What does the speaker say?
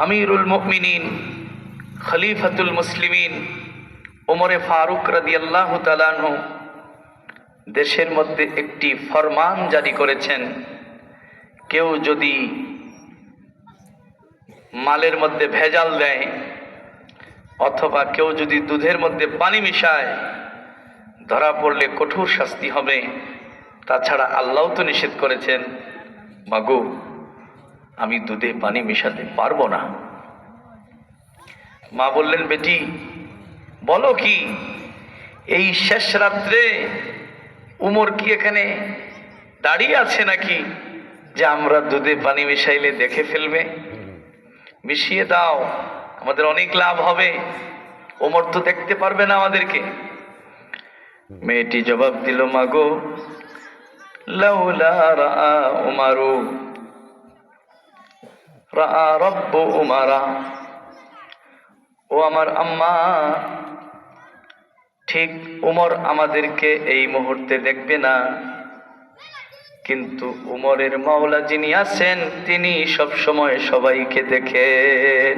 আমিরুল মুমিনিন খলিফাতুল মুসলিমিন ওমরে ফারুক রাদিয়াল্লাহু তাআলা আনহু দেশের মধ্যে একটি ফরমান জারি করেছেন, কেউ যদি মালের মধ্যে ভেজাল দেয় অথবা কেউ যদি দুধের মধ্যে পানি মিশায় ধরা পড়লে কঠোর শাস্তি হবে। তাছাড়া আল্লাহ তো নিষেধ করেছেন, মাগো আমি দুধে পানি মিশাতে পারবো না। মা বললেন, বেটি বলো কি, এই শেষ রাত্রে উমর কি এখানে দাঁড়িয়ে আছে নাকি যে আমরা দুধে পানি মিশাইলে দেখে ফেলবে? মিশিয়ে দাও, আমাদের অনেক লাভ হবে, ওমর তো দেখতে পারবে না আমাদেরকে। মেয়েটি জবাব দিল, মাগো লাউলা রাআ উমারু রাআ রব্বু উমারা, ও আমার আম্মা, ঠিক উমর আমাদেরকে এই মুহূর্তে দেখবে না, কিন্তু উমরের মাওলা যিনি আছেন তিনি সব সময় সবাইকে দেখেন।